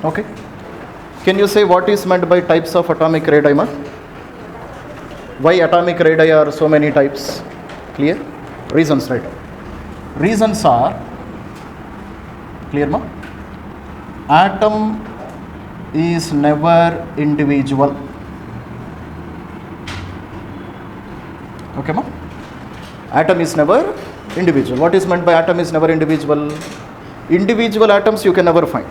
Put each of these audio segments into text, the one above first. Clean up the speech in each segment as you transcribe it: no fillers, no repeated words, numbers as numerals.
Okay. Can you say what is meant by types of atomic radii, ma? Why atomic radii are so many types? Clear? Reasons, right? Reasons are, clear, ma? Atom is never individual. Okay, ma? Atom is never individual. What is meant by atom is never individual? Individual atoms you can never find.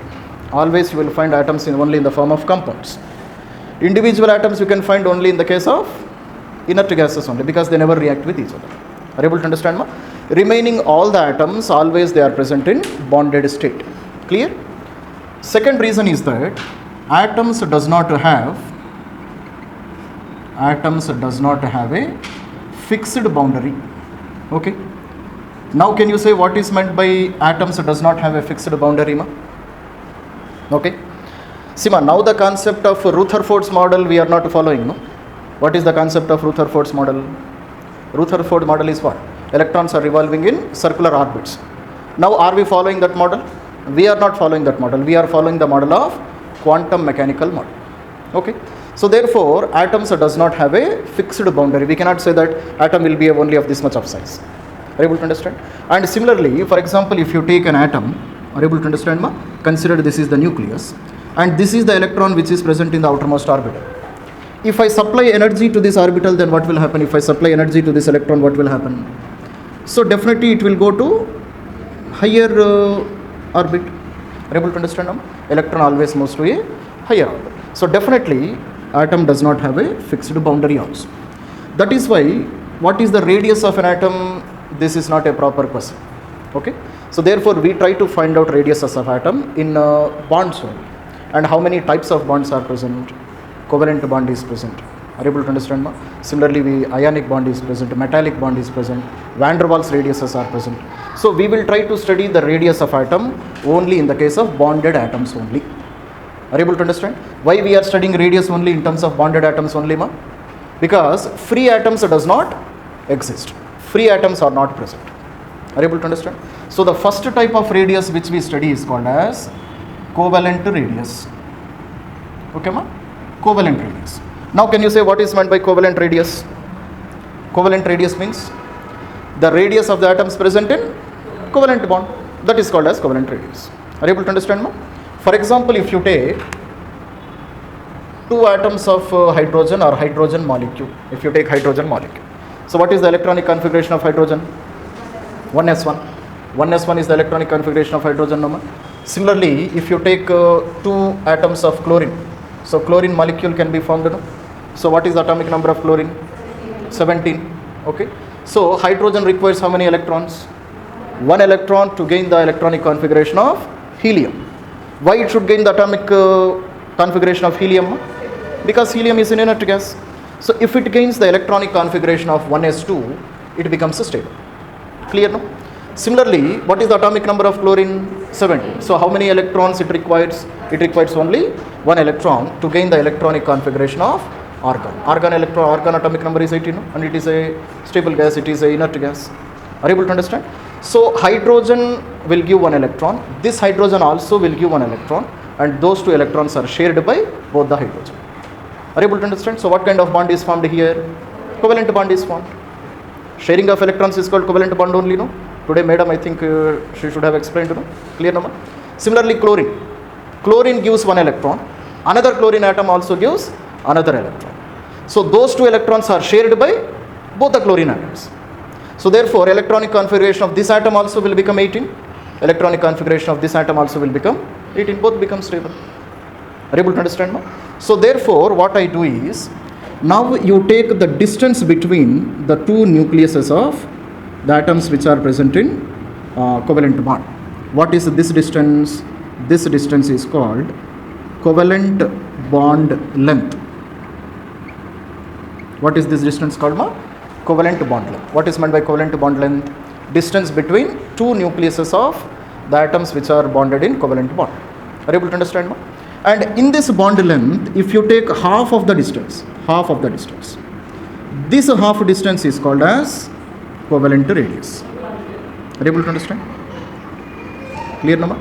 Always you will find atoms only in the form of compounds. Individual atoms you can find only in the case of inert gases only, because they never react with each other. Are you able to understand, ma? Remaining all the atoms, always they are present in bonded state. Clear? Second reason is that atoms does not have a fixed boundary. Okay. Now can you say what is meant by atoms does not have a fixed boundary, ma? Okay. See, ma, now the concept of Rutherford's model we are not following, no? What is the concept of Rutherford's model? Rutherford model is what? Electrons are revolving in circular orbits. Now are we following that model? We are not following that model. We are following the model of quantum mechanical model. Okay. So therefore atoms does not have a fixed boundary. We cannot say that atom will be only of this much of size. Are you able to understand? And similarly, for example, if you take an atom, are you able to understand, ma? Consider this is the nucleus and this is the electron which is present in the outermost orbital. If I supply energy to this orbital, then what will happen? If I supply energy to this electron, what will happen? So definitely it will go to higher orbit. Are you able to understand, ma? Electron always moves to a higher orbit. So definitely atom does not have a fixed boundary also. That is why what is the radius of an atom? This is not a proper question. Okay. So therefore we try to find out radiuses of atom in bonds only. And how many types of bonds are present? Covalent bond is present. Are you able to understand, ma? Similarly, ionic bond is present, metallic bond is present, van der Waals radiuses are present. So we will try to study the radius of atom only in the case of bonded atoms only. Are you able to understand? Why we are studying radius only in terms of bonded atoms only, ma? Because free atoms does not exist. Free atoms are not present. Are you able to understand? So the first type of radius which we study is called as covalent radius. Okay, ma? Covalent radius. Now can you say what is meant by covalent radius? Covalent radius means the radius of the atoms present in covalent bond. That is called as covalent radius. Are you able to understand, ma? For example, if you take two atoms of hydrogen or hydrogen molecule, if you take hydrogen molecule. So what is the electronic configuration of hydrogen? 1s1. 1s1 is the electronic configuration of hydrogen, no, ma? Similarly, if you take two atoms of chlorine, so chlorine molecule can be formed, no? So what is the atomic number of chlorine? 17. Okay. So hydrogen requires how many electrons? 1 electron to gain the electronic configuration of helium. Why it should gain the atomic configuration of helium? Because helium is an inert gas. So if it gains the electronic configuration of 1s2, it becomes stable. Clear, no? Similarly, what is the atomic number of chlorine? 17. So how many electrons it requires? It requires only 1 electron to gain the electronic configuration of argon. Argon atomic number is 18, no? And it is a stable gas, it is a inert gas. Are you able to understand? So hydrogen will give 1 electron. This hydrogen also will give 1 electron, and those 2 electrons are shared by both the hydrogen. Are you able to understand? So what kind of bond is formed here? Covalent bond is formed. Sharing of electrons is called covalent bond only, no? Today madam, I think she should have explained, no? Clear, no? Similarly, chlorine. Chlorine gives 1 electron. Another chlorine atom also gives another electron. So those 2 electrons are shared by both the chlorine atoms. So therefore electronic configuration of this atom also will become 18. Electronic configuration of this atom also will become 18. Both become stable. Are you able to understand, ma? So therefore what I do is, now you take the distance between the two nucleuses of the atoms which are present in covalent bond. What is this distance? This distance is called covalent bond length. What is this distance called, ma? Covalent bond length. What is meant by covalent bond length? Distance between two nucleuses of the atoms which are bonded in covalent bond. Are you able to understand, ma? And in this bond length, if you take half of the distance, this half distance is called as covalent radius. Are you able to understand? Clear, no?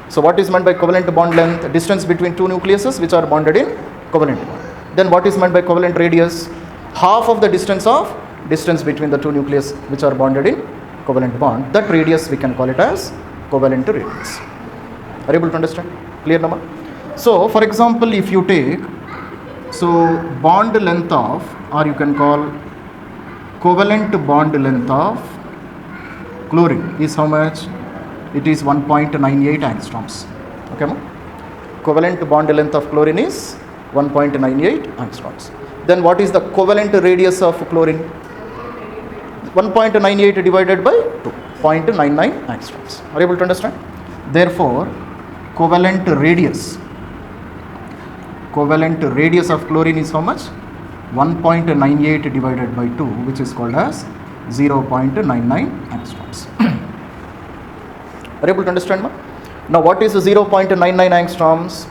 So what is meant by covalent bond length? Distance between two nucleuses which are bonded in covalent bond. Then what is meant by covalent radius? Half of the distance between the two nucleus which are bonded in covalent bond. That radius we can call it as covalent radius. Are you able to understand? Clear number? So for example, if you take, so bond length of, or you can call covalent bond length of chlorine is how much? It is 1.98 angstroms. Okay, ma? Covalent bond length of chlorine is 1.98 angstroms. Then what is the covalent radius of chlorine? 1.98 divided by 2, 0.99 angstroms. Are you able to understand? Therefore, covalent radius of chlorine is how much? 1.98 divided by 2, which is called as 0.99 angstroms. Are you able to understand, ma? Now what is 0.99 angstroms?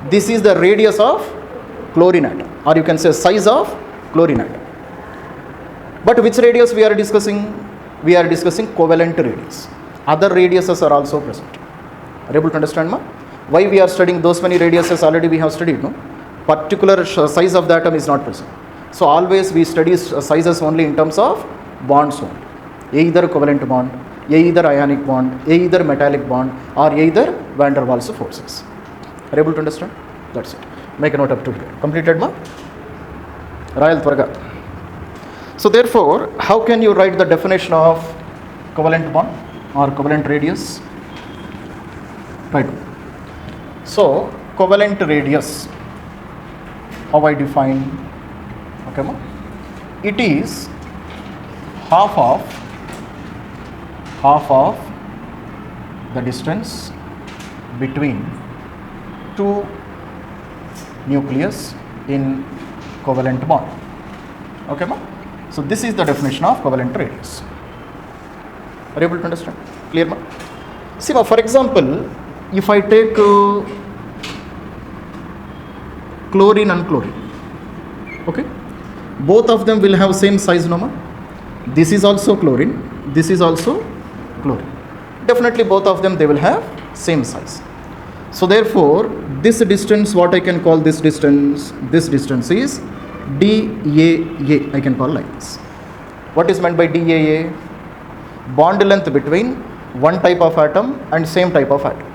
This is the radius of chlorine atom, or you can say size of chlorine atom. But which radius we are discussing? We are discussing covalent radius. Other radiuses are also present. Are you able to understand, ma? Why we are studying those many radiuses? Already we have studied, no? Particular size of the atom is not present. So always we study sizes only in terms of bonds only. Either covalent bond, either ionic bond, either metallic bond, or either van der Waals forces. Are you able to understand? That's it. Make a note up to here. Completed, ma? Rayal Twarga. So therefore, how can you write the definition of covalent bond or covalent radius? Right. So covalent radius, how I define? Okay, ma? It is half of the distance between two nucleus in covalent bond. Okay, ma? So this is the definition of covalent radius. Are you able to understand? Clear, ma? See, ma, for example, if I take chlorine and chlorine, okay, both of them will have same size, no, ma? This is also chlorine, this is also chlorine. Definitely both of them, they will have same size. So therefore, this distance, what I can call this distance is DAA, I can call like this. What is meant by DAA? Bond length between one type of atom and same type of atom.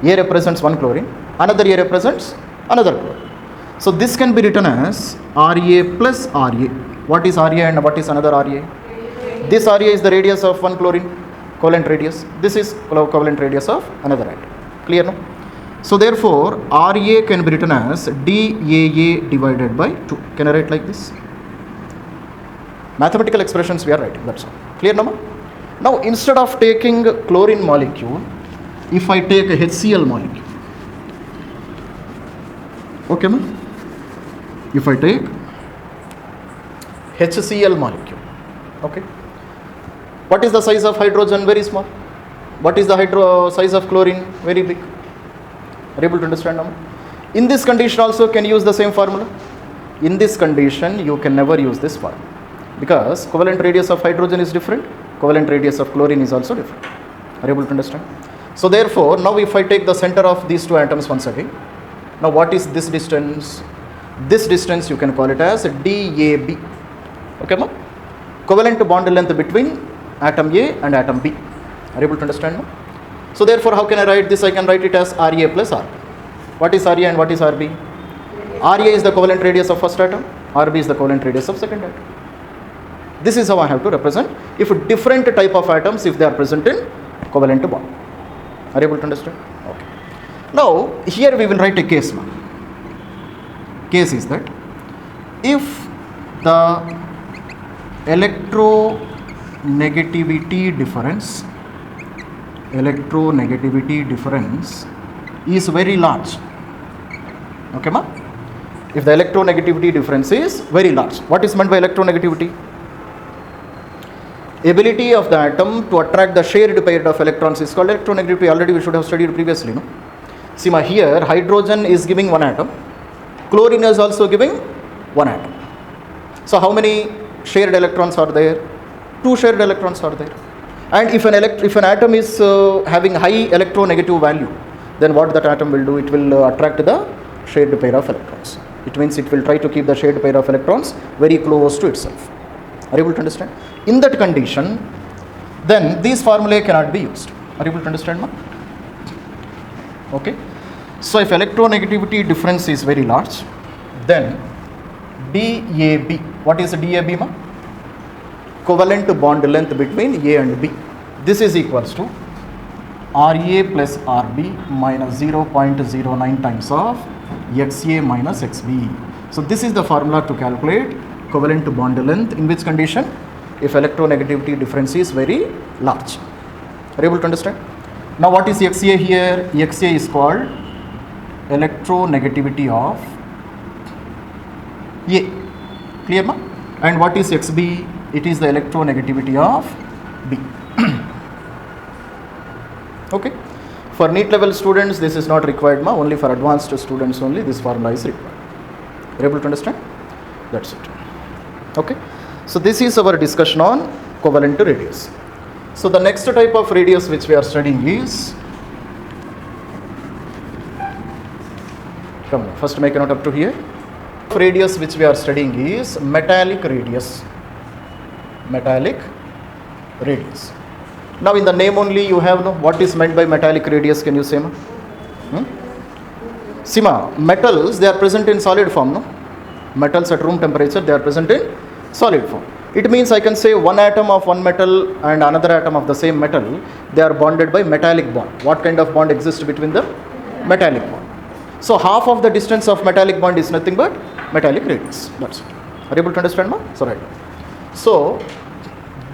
A represents one chlorine, another A represents another chlorine. So this can be written as Ra plus Ra. What is Ra and what is another Ra? This Ra is the radius of one chlorine, covalent radius. This is covalent radius of another atom. Clear, no? So therefore, Ra can be written as DAA divided by 2. Can I write like this? Mathematical expressions we are writing, that's all. Clear, no? Now instead of taking chlorine molecule, if I take a HCl molecule, okay, ma? If I take HCl molecule, okay, what is the size of hydrogen? Very small. What is the size of chlorine? Very big. Are you able to understand now? In this condition also, can you use the same formula? In this condition, you can never use this formula, because covalent radius of hydrogen is different, covalent radius of chlorine is also different. Are you able to understand? So therefore, now if I take the center of these two atoms once again, now what is this distance? This distance you can call it as DAB. Okay, ma? Covalent bond length between atom A and atom B. Are you able to understand, ma? So therefore, how can I write this? I can write it as Ra plus RB. What is Ra and what is RB? Ra is the covalent radius of first atom, RB is the covalent radius of second atom. This is how I have to represent if different type of atoms, if they are present in covalent bond. Are you able to understand? Okay. Now here we will write a case now. Case is that if the electronegativity difference is very large. Okay, ma? If the electronegativity difference is very large. What is meant by electronegativity? Ability of the atom to attract the shared pair of electrons is called electronegativity. Already we should have studied previously, no? See, ma, here hydrogen is giving one atom, chlorine is also giving one atom. So how many shared electrons are there? 2 shared electrons are there. And if an atom is having high electronegative value, then what that atom will do, it will attract the shared pair of electrons. It means it will try to keep the shared pair of electrons very close to itself. Are you able to understand? In that condition, then these formulae cannot be used. Are you able to understand, ma? Okay. So if electronegativity difference is very large, then DAB, what is DAB, ma? Covalent bond length between A and B. This is equals to RA plus RB minus 0.09 times of XA minus XB. So this is the formula to calculate covalent bond length in which condition? If electronegativity difference is very large. Are you able to understand? Now what is XA here? XA is called electronegativity of A. Clear, ma? And what is XB? It is the electronegativity of B. Okay. For NEET level students, this is not required, ma. Only for advanced students only this formula is required. Are you able to understand? That's it. Okay. So this is our discussion on covalent radius. So the next type of radius which we are studying is, come on, first make a note up to here. Radius which we are studying is metallic radius. Metallic radius. Now in the name only you have no what is meant by metallic radius. Can you say, ma? Sima, metals, they are present in solid form, no? Metals at room temperature, they are present in solid form. It means I can say one atom of one metal and another atom of the same metal, they are bonded by metallic bond. What kind of bond exists between them? Metallic bond. So half of the distance of metallic bond is nothing but metallic radius. That's it. Are you able to understand, ma? So right. So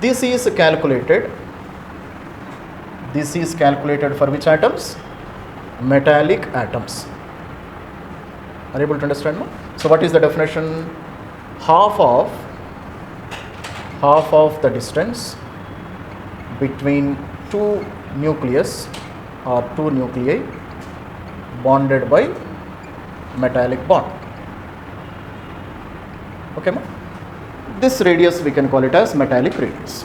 this is calculated. This is calculated for which atoms? Metallic atoms. Are you able to understand, ma? So what is the definition? Half of the distance between two nucleus or two nuclei bonded by metallic bond. Okay, ma? This radius we can call it as metallic radius.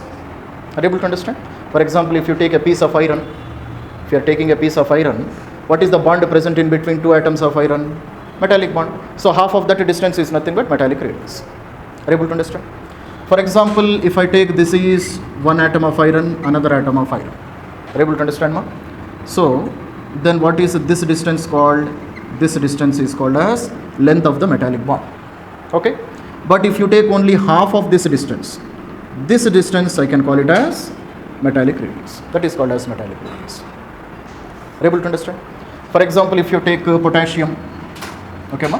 Are you able to understand? For example, if you take a piece of iron, if you are taking a piece of iron, what is the bond present in between two atoms of iron? Metallic bond. So half of that distance is nothing but metallic radius. Are you able to understand? For example, if I take this is one atom of iron, another atom of iron. Are you able to understand, ma? So then what is this distance called? This distance is called as length of the metallic bond. Okay. But if you take only half of this distance I can call it as metallic radius. That is called as metallic radius. Are you able to understand? For example, if you take potassium, okay, ma?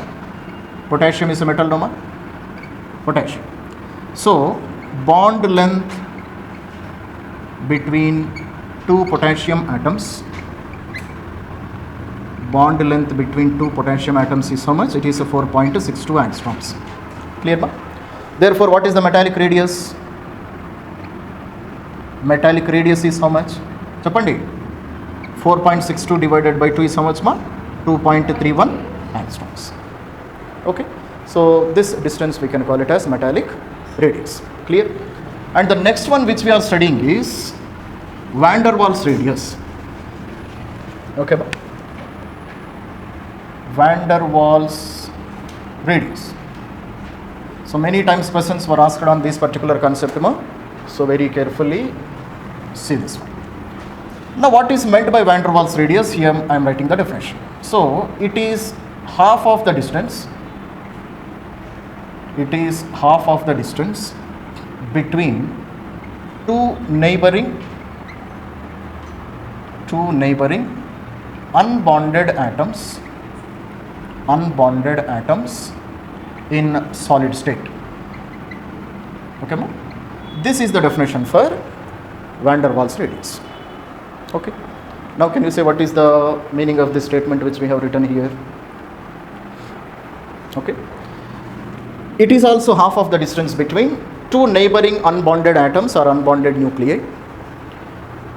Potassium is a metal, no, ma? Potassium. So bond length between two potassium atoms. Bond length between two potassium atoms is how much? It is 4.62 angstroms. Clear, ma? Therefore, what is the metallic radius? Metallic radius is how much? Chappandi. 4.62 divided by 2 is how much, ma? 2.31 angstroms. Okay. So this distance we can call it as metallic radius. Clear? And the next one which we are studying is van der Waals radius. Okay, ma? Van der Waals radius. So many times questions were asked on this particular concept, ma? So very carefully see this one. Now what is meant by van der Waals radius? Here I am writing the definition. So it is half of the distance. It is half of the distance between two neighboring unbonded atoms in solid state. Okay, ma? This is the definition for van der Waals radius. Okay. Now can you say what is the meaning of this statement which we have written here? Okay. It is also half of the distance between two neighboring unbonded atoms or unbonded nuclei,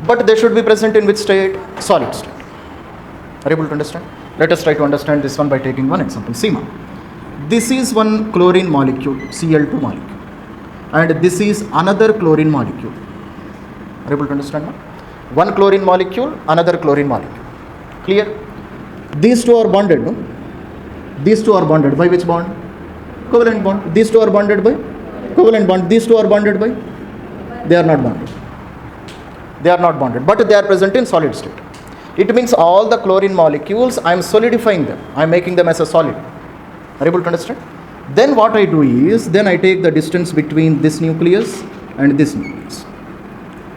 but they should be present in which state? Solid state. Are you able to understand? Let us try to understand this one by taking one example. See, ma, this is one chlorine molecule, Cl2 molecule, and this is another chlorine molecule. Are you able to understand, ma? One chlorine molecule, another chlorine molecule. Clear? These two are bonded, no? These two are bonded by which bond? Covalent bond. These two are bonded by covalent bond. These two are bonded by? They are not bonded. They are not bonded, but they are present in solid state. It means all the chlorine molecules, I am solidifying them. I am making them as a solid. Are you able to understand? Then what I do is, then I take the distance between this nucleus and this nucleus.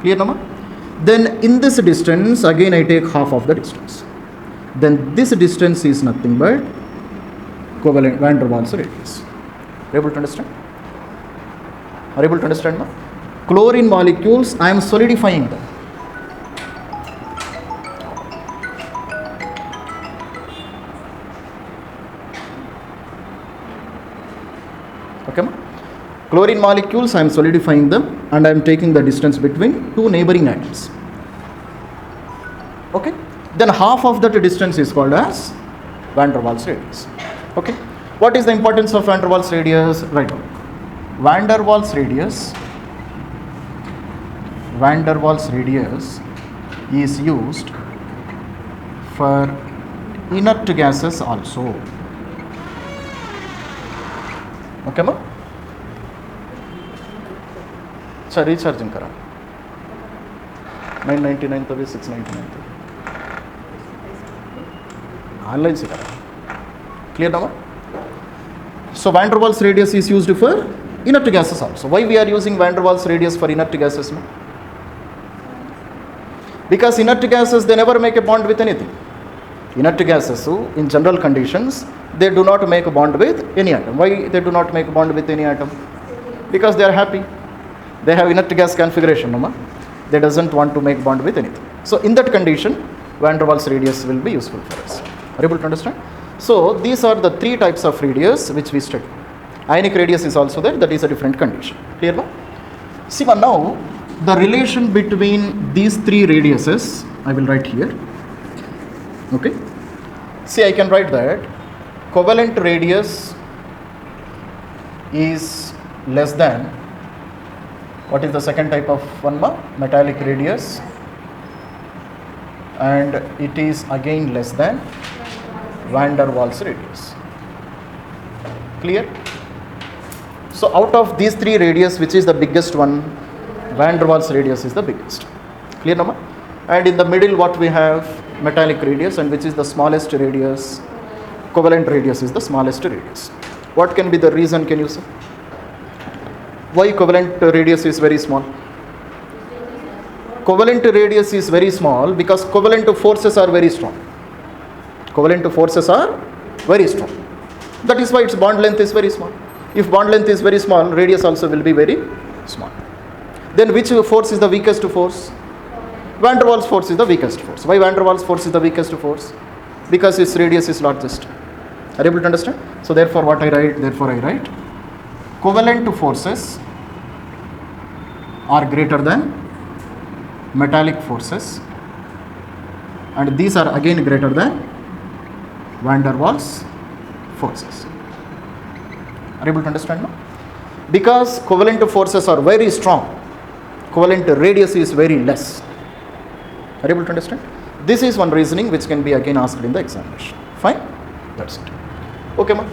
Clear, Nama? Then in this distance, again I take half of the distance. Then this distance is nothing but covalent van der Waals radius. Are you able to understand? Are you able to understand now? Chlorine molecules, I am solidifying them. Okay, ma? Chlorine molecules, I am solidifying them and I am taking the distance between two neighboring atoms. Okay? Then half of that distance is called as van der Waals radius. Okay? What is the importance of van der Waals radius? Right now. Van der Waals radius is used for inert gases also. Okay, ma? अच्छा recharging करा 999 तो भी 699 तो online से करा clear ना so van der Waals radius is used for inert gases also. Why we are using van der Waals radius for inert gases? Because inert gases, they never make a bond with anything. Inert gases, so in general conditions, they do not make a bond with any atom. Why they do not make a bond with any atom? Because they are happy. They have inert gas configuration, no? They doesn't want to make bond with anything. So in that condition, van der Waals radius will be useful for us. Are you able to understand? So these are the three types of radius which we study. Ionic radius is also there, that is a different condition. Clear now? See now, the relation between these three radiuses, I will write here. Okay? See, I can write that covalent radius is less than, what is the second type of one? Metallic radius, and it is again less than van der Waals radius. Clear? So out of these three radius, which is the biggest one? Van der Waals radius is the biggest. Clear, Nama? And in the middle, what we have? Metallic radius, and which is the smallest radius? Covalent radius is the smallest radius. What can be the reason, can you say? Why covalent radius is very small? Covalent radius is very small because covalent forces are very strong. Covalent forces are very strong. That is why its bond length is very small. If bond length is very small, radius also will be very small. Then which force is the weakest force? Van der Waals force is the weakest force. Why van der Waals force is the weakest force? Because its radius is largest. Are you able to understand? So therefore what I write? Therefore I write covalent forces are greater than metallic forces, and these are again greater than van der Waals forces. Are you able to understand now? Because covalent forces are very strong, covalent radius is very less. Are you able to understand? This is one reasoning which can be again asked in the examination. Fine? That's it. Okay, ma?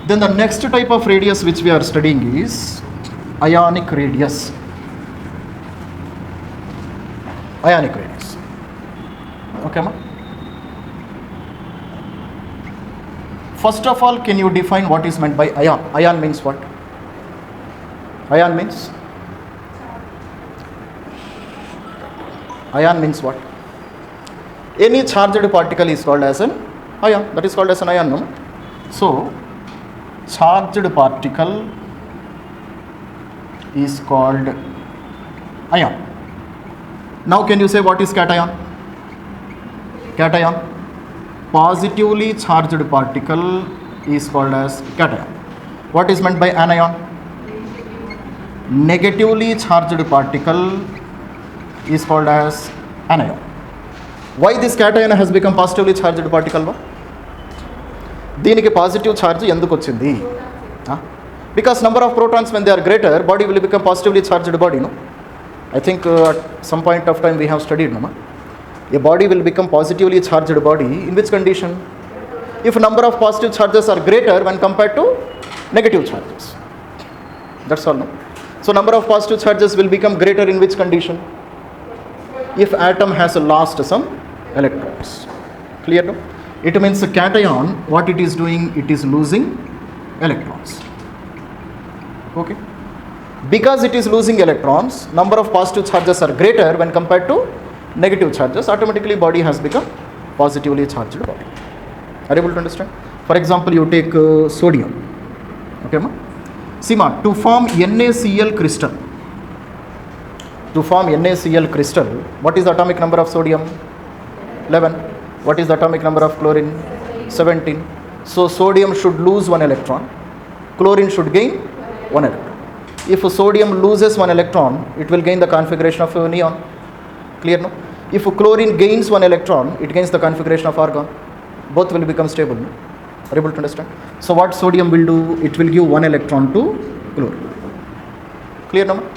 Then the next type of radius which we are studying is ionic radius. Ionic radius. Okay, ma? First of all, can you define what is meant by ion? Ion means what? Ion means? Ion means what? Any charged particle is called as an ion. That is called as an ion, no? So, charged particle is called ion. Now can you say what is cation? Cation. Positively charged particle is called as cation. What is meant by anion? Negatively charged particle is called as anion. Why this cation has become positively charged particle? దీనికి positive charge ఎందుకు వచ్చింది? Because number of protons, when they are greater, body will become positively charged body, no? I think at some point of time we have studied, no? A body will become positively charged body in which condition? if number of positive charges are greater when compared to negative charges. That's all. No? So number of positive charges will become greater in which condition? If atom has lost some electrons. Clear? No? It means a cation, what it is doing, it is losing electrons. Okay. Because it is losing electrons, number of positive charges are greater when compared to negative charges. Automatically body has become positively charged body. Are you able to understand? For example, you take sodium. Okay, ma? See, ma, to form NaCl crystal. To form NaCl crystal, what is the atomic number of sodium? 11. What is the atomic number of chlorine? 17. So sodium should lose one electron. Chlorine should gain one electron. If sodium loses one electron, it will gain the configuration of neon. Clear, no? If chlorine gains one electron, it gains the configuration of argon. Both will become stable. No? Are you able to understand? So what sodium will do? It will give one electron to chlorine. Clear, no?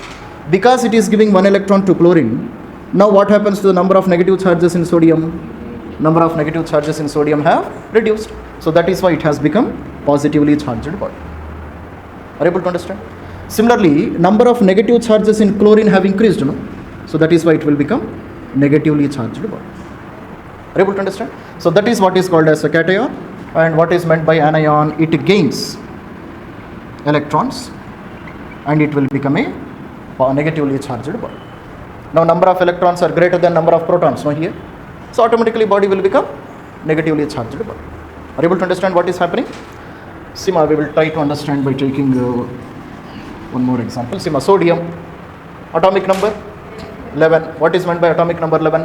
Because it is giving one electron to chlorine, now what happens to the number of negative charges in sodium? Number of negative charges in sodium have reduced. So that is why it has become positively charged body. Are you able to understand? Similarly, number of negative charges in chlorine have increased, no? So that is why it will become negatively charged body. Are you able to understand? So that is what is called as a cation, and what is meant by anion, it gains electrons and it will become a negatively charged body. Now number of electrons are greater than number of protons, no, here. So automatically body will become negatively charged body. Are you able to understand what is happening? Sima, we will try to understand by taking one more example. Sima, sodium, atomic number 11. What is meant by atomic number 11?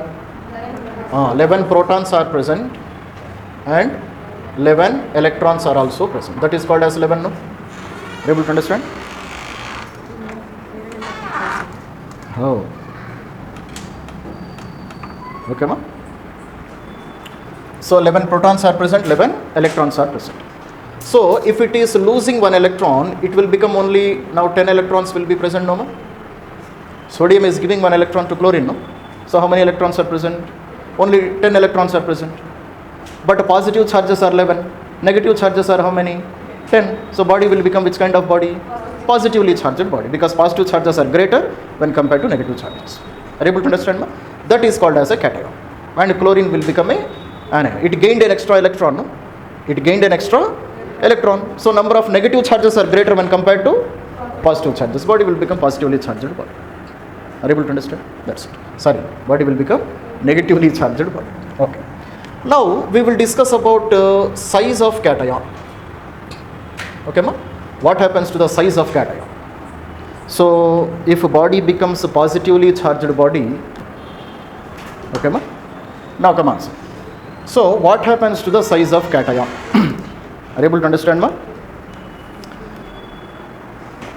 11 protons are present and 11 electrons are also present. That is called as 11, no? Are you able to understand? Oh. Okay, ma? So 11 protons are present, 11 electrons are present. So if it is losing one electron, it will become only, now 10 electrons will be present, no? Sodium is giving one electron to chlorine, no? So how many electrons are present? Only 10 electrons are present. But positive charges are 11. Negative charges are how many? 10. So body will become which kind of body? Positively charged body, because positive charges are greater when compared to negative charges. Are you able to understand, ma? That is called as a cation. And chlorine will become a anion. It gained an extra electron, no? It gained an extra electron. So number of negative charges are greater when compared to positive charges. Body will become positively charged body. Are you able to understand? That's it. Sorry, body will become negatively charged body. Okay. Now we will discuss about size of cation. Okay, ma? What happens to the size of cation? So if a body becomes a positively charged body, okay, ma? Now come on. So what happens to the size of cation? Are you able to understand, ma?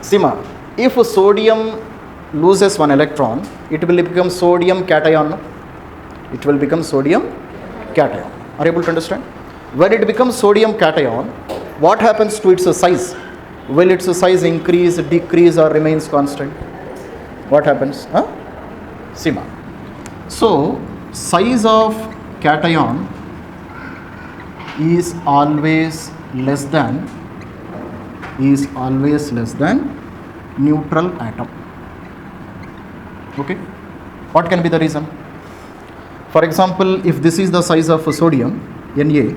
See, ma, if sodium loses one electron, it will become sodium cation. No? It will become sodium cation. Are you able to understand? When it becomes sodium cation, what happens to its size? Will its size increase, decrease, or remains constant? What happens? Huh? See, ma. So size of cation is always less than neutral atom. Okay, what can be the reason? For example, if this is the size of sodium, Na,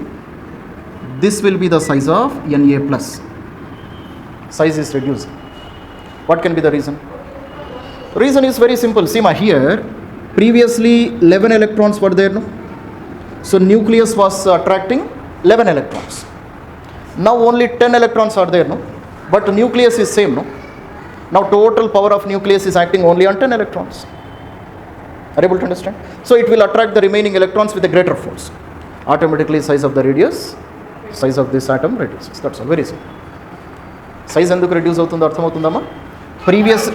this will be the size of Na plus. Size is reduced. What can be the reason? Reason is very simple. See, ma, here previously 11 electrons were there, no? So nucleus was attracting 11 electrons. Now only 10 electrons are there, no? But the nucleus is same, no? Now total power of nucleus is acting only on 10 electrons. Are you able to understand? So it will attract the remaining electrons with a greater force. Automatically size of the radius, size of this atom reduces. That's all, very simple. Size enduku reduce avutundo artham avutundama? Previous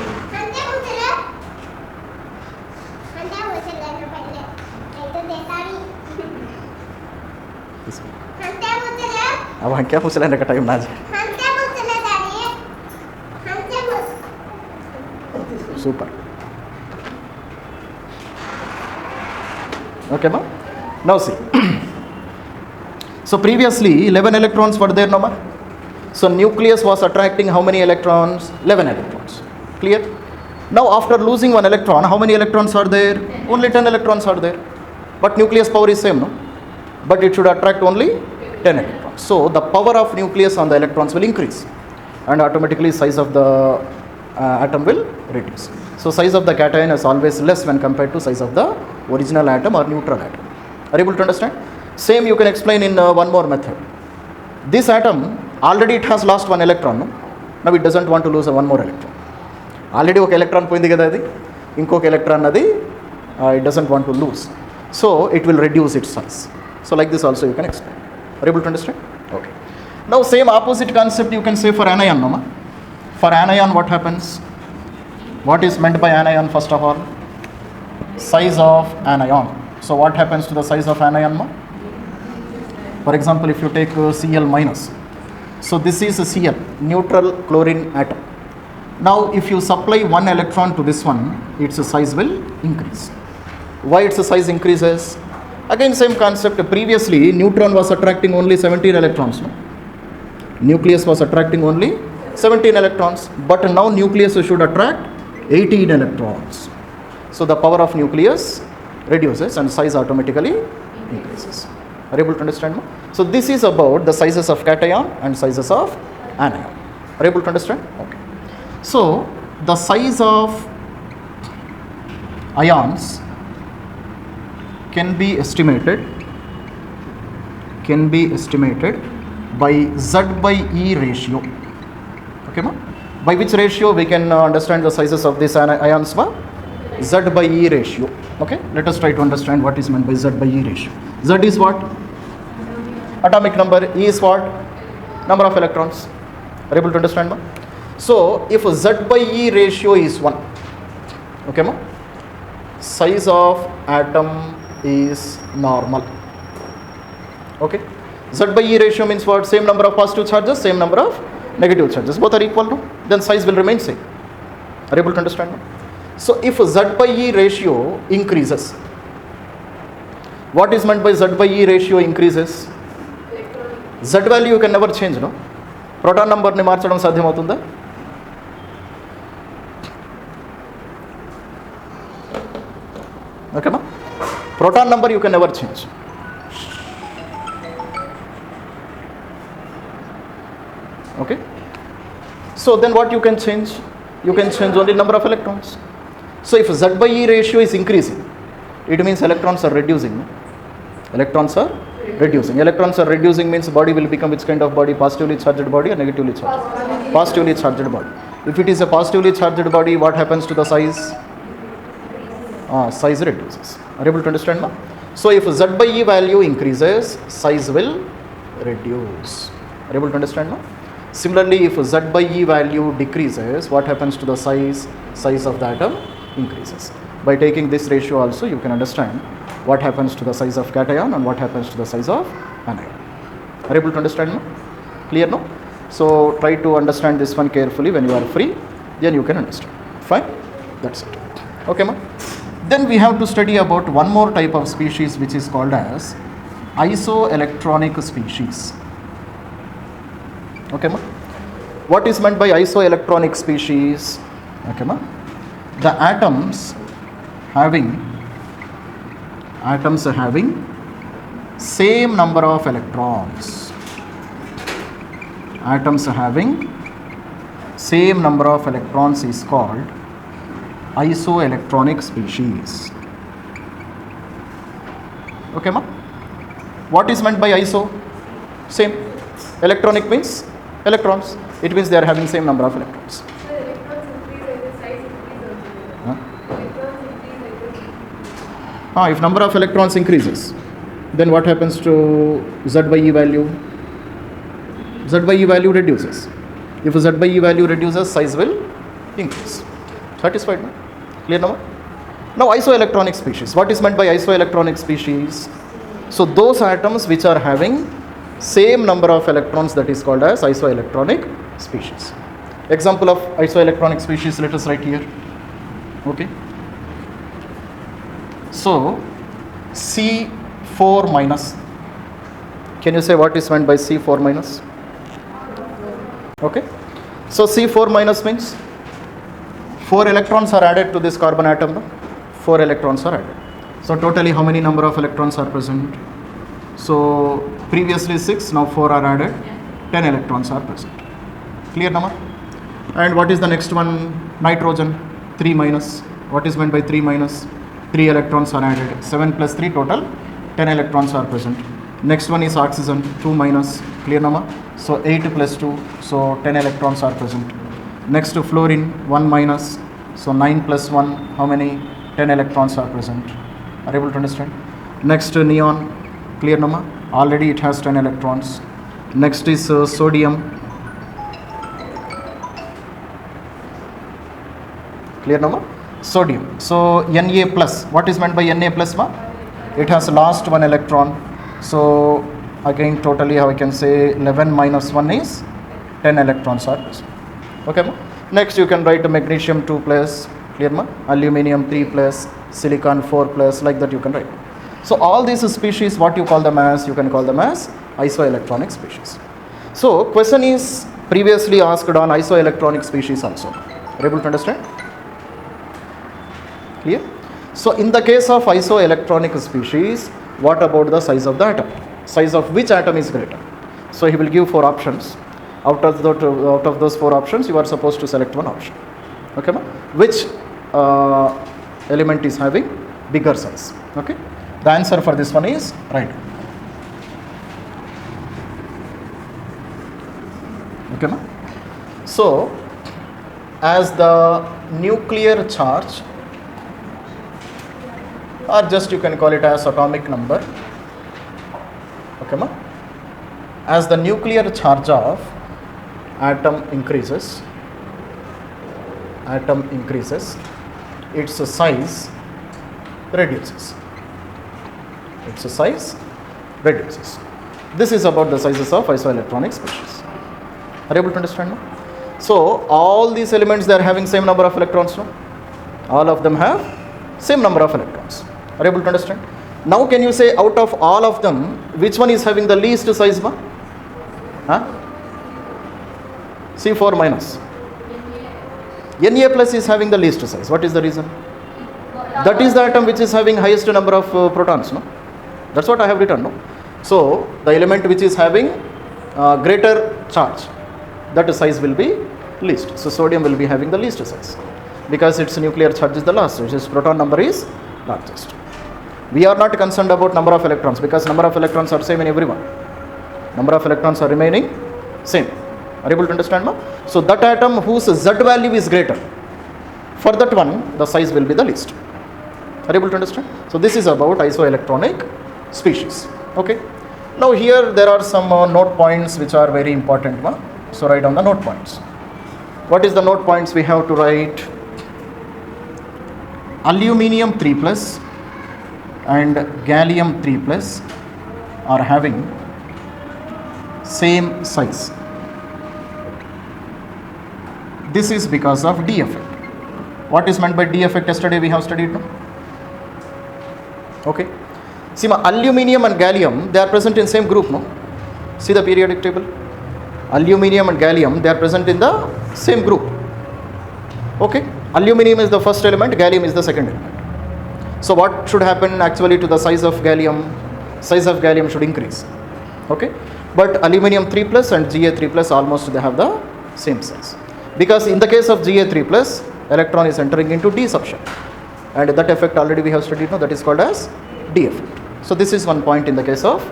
अब हम क्या पूछ लेने का time ना जाए. Super. Okay, ma? Now see. So previously 11 electrons were there, no ma? So nucleus was attracting how many electrons? 11 electrons. Clear? Now after losing one electron, how many electrons are there? Only 10 electrons are there. But nucleus power is same, no? But it should attract only 10 electrons. So the power of nucleus on the electrons will increase, and automatically size of the atom will reduce. So size of the cation is always less when compared to size of the original atom or neutral atom. Are you able to understand? Same you can explain in one more method. This atom already it has lost one electron, no? Now it doesn't want to lose one more electron. Already ఒక electron పోయింది కదా అది, ఇంకొక electron అది it doesn't want to lose. So it will reduce its size. So like this also you can explain. Are you able to understand? Okay. Now same opposite concept you can say for anion, no ma? For anion what happens? What is meant by anion first of all? Size of anion. So what happens to the size of anion, ma? For example, if you take Cl minus. So this is a Cl, neutral chlorine atom. Now if you supply one electron to this one, its size will increase. Why its size increases? Again same concept. Previously neutron was attracting only 17 electrons, no? Nucleus was attracting only 17 electrons, but now nucleus should attract 18 electrons. So the power of nucleus reduces and size automatically increases. Are you able to understand? So this is about the sizes of cation and sizes of anion. Are you able to understand? Okay. So the size of ions can be estimated by Z by E ratio. Okay, ma? By which ratio we can understand the sizes of these ions, ma? Z by E ratio. Okay, let us try to understand what is meant by Z by E ratio. Z is what? Atomic number. E is what? Number of electrons. Are you able to understand, ma? So if Z by E ratio is 1, okay, ma? Size of atom is normal. Okay, Z by E ratio means what? Same number of positive charges, same number of negative charges, both are equal, no? Then size will remain same. Are you able to understand, no? So if Z by E ratio increases, what is meant by Z by E ratio increases? Z value you can never change, no? Proton number ni మార్చడం సాధ్యమవుతుందా? Okay, ma? Proton number you can never change. Okay, so then what you can change? You can change only number of electrons. So if Z by E ratio is increasing, it means electrons are reducing, no? Electrons are reducing. Electrons are reducing means body will become which kind of body? Positively charged body or negatively charged? Positively charged body. If it is a positively charged body, what happens to the size? Size reduces. Are you able to understand, ma? So if Z by E value increases, size will reduce. Are you able to understand, ma? Similarly, if Z by E value decreases, what happens to the size? Size of the atom increases. By taking this ratio also, you can understand what happens to the size of cation and what happens to the size of anion. Are you able to understand, no? Clear, no? So try to understand this one carefully when you are free, then you can understand. Fine? That's it. Okay, ma? Then we have to study about one more type of species which is called as isoelectronic species. Okay, ma? What is meant by isoelectronic species? Okay, ma? The atoms having same number of electrons. Atoms having same number of electrons is called isoelectronic species. Okay, ma? What is meant by iso? Same. Electronic means electrons. It means they are having same number of electrons. If number of electrons increases, then what happens to Z by E value? Z by E value reduces. If Z by E value reduces, size will increase. Satisfied, no? Clear now? Now isoelectronic species. What is meant by isoelectronic species? So those atoms which are having same number of electrons, that is called as isoelectronic species. Example of isoelectronic species, let us write here. Okay. So C4 minus Can you say what is meant by C4 minus? Okay. So C4 minus means 4 electrons are added to this carbon atom. No? 4 electrons are added. So totally how many number of electrons are present? So previously 6, now 4 are added. 10 electrons are present. Clear number? And what is the next one? Nitrogen 3 minus. What is meant by 3 minus? 3 electrons are added. 7 plus 3 total 10 electrons are present. Next one is oxygen 2 minus. Clear number? So 8 plus 2, so 10 electrons are present. Next to fluorine 1 minus. So 9 plus 1, how many? 10 electrons are present. Are you able to understand? Next to neon, clear number? Already it has 10 electrons. Next is sodium. Clear number? Sodium. So Na plus. What is meant by Na plus? Ma? It has lost 1 electron. So again totally how I can say 11 minus 1 is 10 electrons are present. Okay ma? Next you can write magnesium 2 plus. Clear ma? Aluminium 3 plus. Silicon 4 plus. Like that you can write. So all these species, what you call them as? You can call them as isoelectronic species. So question is previously asked on isoelectronic species also. Are you able to understand? Clear? So in the case of isoelectronic species, what about the size of the atom? Size of which atom is greater? So he will give 4 options. Out of those 4 options, you are supposed to select one option. Okay, ma? Which element is having bigger size? Okay. The answer for this one is right. Okay, ma? So as the nuclear charge, or just you can call it as atomic number. Okay, ma? As the nuclear charge of atom increases, its size reduces. Its size reduces. This is about the sizes of isoelectronic species. Are you able to understand now? So all these elements, they are having same number of electrons now. All of them have same number of electrons. Are you able to understand? Now can you say out of all of them, which one is having the least size? Ma? Huh? C4 minus. Na plus is having the least size. What is the reason? That is the atom which is having highest number of protons. No? That's what I have written. No? So the element which is having greater charge, that size will be least. So sodium will be having the least size because its nuclear charge is the last, which is proton number is largest. We are not concerned about number of electrons because number of electrons are same in everyone. Number of electrons are remaining same. Are you able to understand, ma? So that atom whose Z value is greater, for that one the size will be the least. Are you able to understand? So this is about isoelectronic species. Okay. Now here there are some note points which are very important, ma? So write down the note points. What is the note points we have to write? Aluminium 3 plus and gallium 3 plus are having same size. This is because of D effect. What is meant by D effect? Yesterday we have studied. No? Okay. See, aluminium and gallium, they are present in same group. No? See the periodic table. Aluminium and gallium, they are present in the same group. Okay. Aluminium is the first element, gallium is the second element. So what should happen actually to the size of gallium? Size of gallium should increase. Okay. But aluminium 3 plus and Ga3 plus almost they have the same size. Because in the case of Ga3 plus, electron is entering into D subshell. And that effect already we have studied, no? That is called as D effect. So this is one point in the case of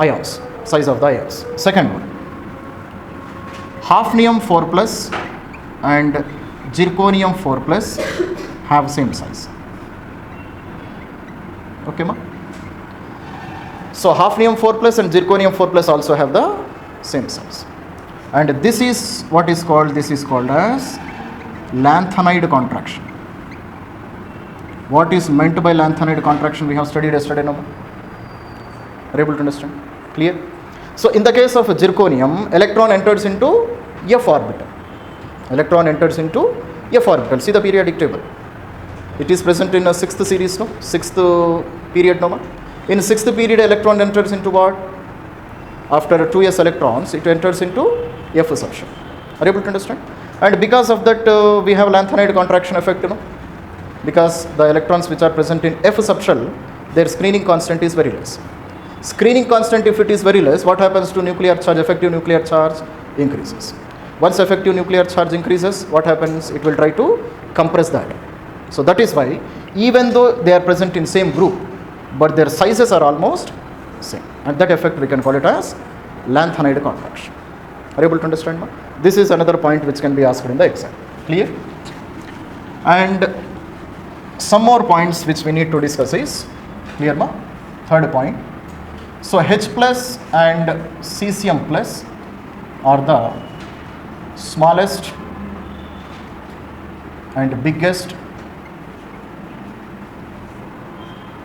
ions, size of the ions. Second one, hafnium 4 plus and zirconium 4 plus have same size. Okay, ma? So hafnium 4 plus and zirconium 4 plus also have the same size. And this is what is called, this is called as lanthanide contraction. What is meant by lanthanide contraction? We have studied yesterday. No? Are you able to understand? Clear? So in the case of zirconium, electron enters into F orbital. Electron enters into F orbital. See the periodic table. It is present in a 6th series, no? 6th period, no? In 6th period, electron enters into what? after 2s electrons, it enters into F subshell. Are you able to understand? And because of that, we have lanthanide contraction effect, because the electrons which are present in F subshell, their screening constant is very less. Screening constant, if it is very less, what happens to nuclear charge? Effective nuclear charge increases. Once effective nuclear charge increases, what happens? It will try to compress the atom. So that is why, even though they are present in same group, but their sizes are almost same. And that effect we can call it as lanthanide contraction. Are you able to understand? This is another point which can be asked in the exam. Clear? And some more points which we need to discuss is, clear ma? Third point. So H plus and cesium plus are the smallest and biggest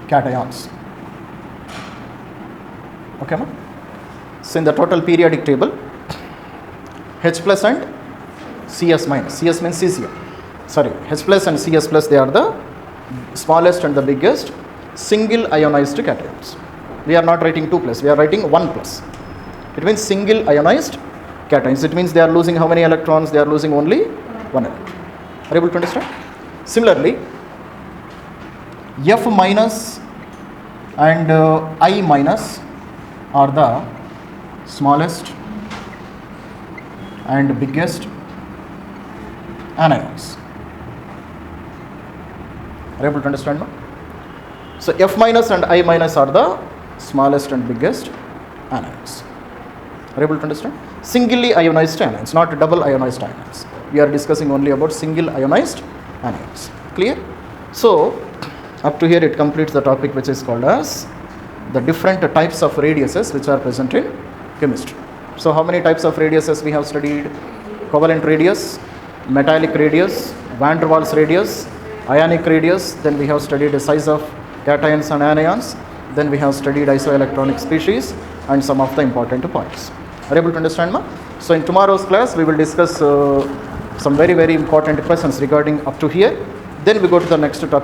cations. Okay, ma? So in the total periodic table, H plus and Cs minus, Cs means cesium. Sorry, H plus and Cs plus, they are the smallest and the biggest single ionized cations. We are not writing 2 plus, we are writing 1 plus. It means single ionized cations. It means they are losing how many electrons? They are losing only 1 electron. Are you able to understand? Similarly, F minus and I minus are the smallest and biggest anions. Are you able to understand now? So F minus and I minus are the smallest and biggest anions. Are you able to understand? Singly ionized anions, not double ionized anions. We are discussing only about single ionized anions. Clear? So up to here it completes the topic which is called as the different types of radiuses which are present in chemistry. So how many types of radiuses we have studied? Covalent radius, metallic radius, van der Waals radius, ionic radius. Then we have studied the size of cations and anions. Then we have studied isoelectronic species and some of the important points. Are you able to understand, ma? So in tomorrow's class we will discuss some very important questions regarding up to here. Then we go to the next topic.